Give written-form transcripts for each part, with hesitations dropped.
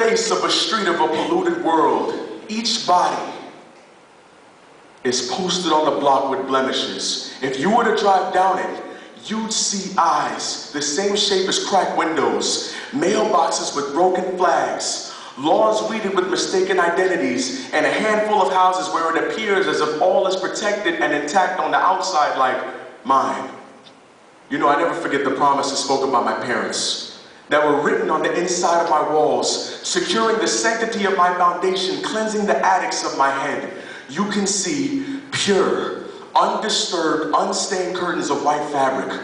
face of a street of a polluted world, each body is posted on the block with blemishes. If you were to drive down it, you'd see eyes the same shape as cracked windows, mailboxes with broken flags, lawns weeded with mistaken identities, and a handful of houses where it appears as if all is protected and intact on the outside like mine. You know, I never forget the promises spoken by my parents that were written on the inside of my walls, securing the sanctity of my foundation, cleansing the attics of my head. You can see pure, undisturbed, unstained curtains of white fabric,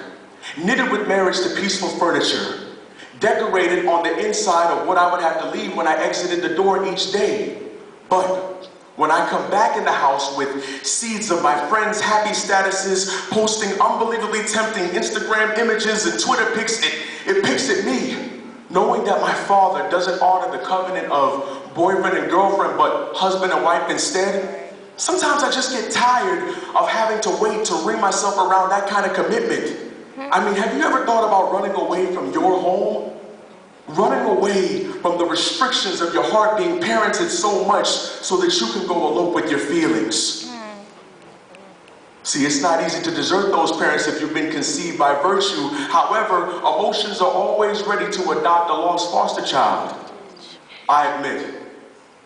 knitted with marriage to peaceful furniture, decorated on the inside of what I would have to leave when I exited the door each day. But when I come back in the house with seeds of my friends' happy statuses, posting unbelievably tempting Instagram images and Twitter pics, it picks at me, knowing that my father doesn't honor the covenant of boyfriend and girlfriend, but husband and wife instead. Sometimes I just get tired of having to wait to ring myself around that kind of commitment. I mean, have you ever thought about running away from your home? Running away from the restrictions of your heart being parented so much so that you can go elope with your feelings. See, it's not easy to desert those parents if you've been conceived by virtue. However, emotions are always ready to adopt a lost foster child. I admit,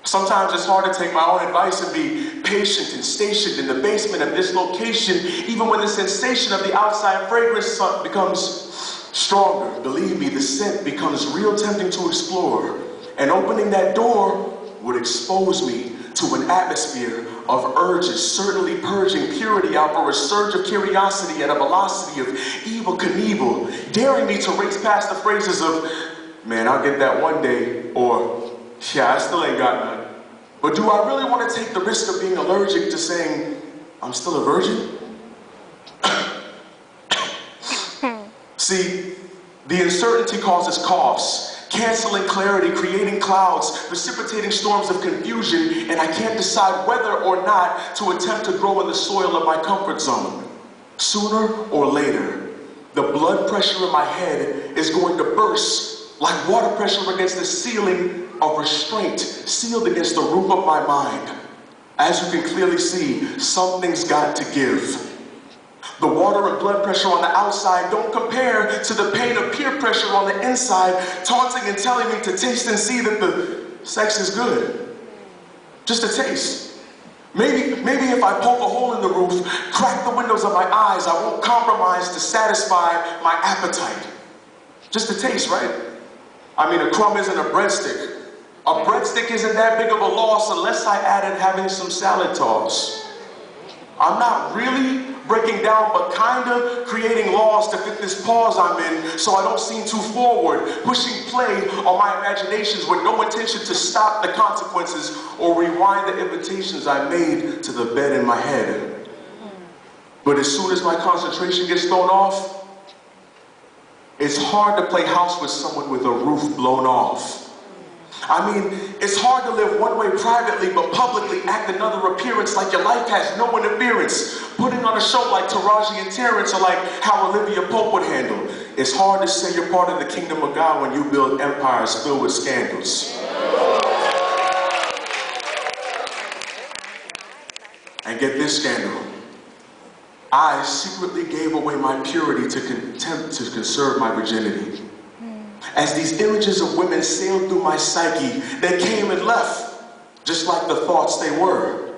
sometimes it's hard to take my own advice and be patient and stationed in the basement of this location, even when the sensation of the outside fragrance becomes stronger. Believe me, the scent becomes real tempting to explore. And opening that door would expose me to an atmosphere of urges, certainly purging purity out for a surge of curiosity at a velocity of evil Knievel, daring me to race past the phrases of, man, I'll get that one day, or, yeah, I still ain't got none. But do I really want to take the risk of being allergic to saying, I'm still a virgin? See, the uncertainty causes coughs, canceling clarity, creating clouds, precipitating storms of confusion, and I can't decide whether or not to attempt to grow in the soil of my comfort zone. Sooner or later, the blood pressure in my head is going to burst like water pressure against the ceiling of restraint, sealed against the roof of my mind. As you can clearly see, something's got to give. The water and blood pressure on the outside don't compare to the pain of peer pressure on the inside, taunting and telling me to taste and see that the sex is good. Just a taste. Maybe if I poke a hole in the roof, crack the windows of my eyes, I won't compromise to satisfy my appetite. Just a taste, right? I mean, a crumb isn't a breadstick. A breadstick isn't that big of a loss unless I added having some salad toss. I'm not really breaking down, but kinda creating laws to fit this pause I'm in so I don't seem too forward, pushing play on my imaginations with no intention to stop the consequences or rewind the invitations I made to the bed in my head. But as soon as my concentration gets thrown off, it's hard to play house with someone with a roof blown off. I mean, it's hard to live one way privately, but publicly act another appearance like your life has no interference. Putting on a show like Taraji and Terrence, or like how Olivia Pope would handle. It's hard to say you're part of the kingdom of God when you build empires filled with scandals. And get this scandal. I secretly gave away my purity to attempt to conserve my virginity. As these images of women sailed through my psyche, they came and left, just like the thoughts they were.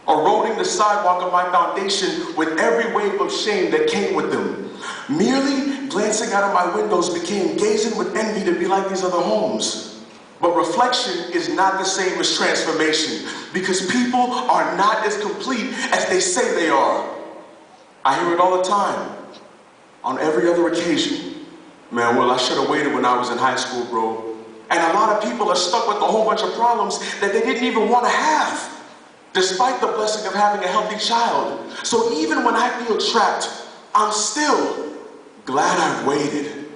Eroding the sidewalk of my foundation with every wave of shame that came with them. Merely glancing out of my windows became gazing with envy to be like these other homes. But reflection is not the same as transformation, because people are not as complete as they say they are. I hear it all the time, on every other occasion. Man, well, I should have waited when I was in high school, bro. And a lot of people are stuck with a whole bunch of problems that they didn't even want to have, despite the blessing of having a healthy child. So even when I feel trapped, I'm still glad I waited.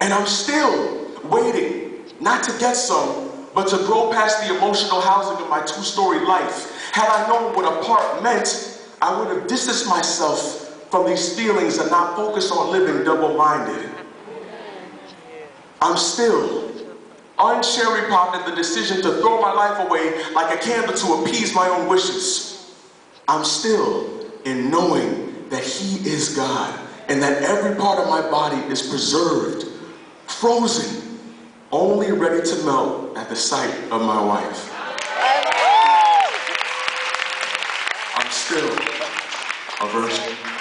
And I'm still waiting, not to get some, but to grow past the emotional housing of my two-story life. Had I known what apart meant, I would have distanced myself from these feelings and not focused on living double-minded. I'm still uncherry popped in the decision to throw my life away like a candle to appease my own wishes, I'm still in knowing that He is God and that every part of my body is preserved, frozen, only ready to melt at the sight of my wife. I'm still a virgin.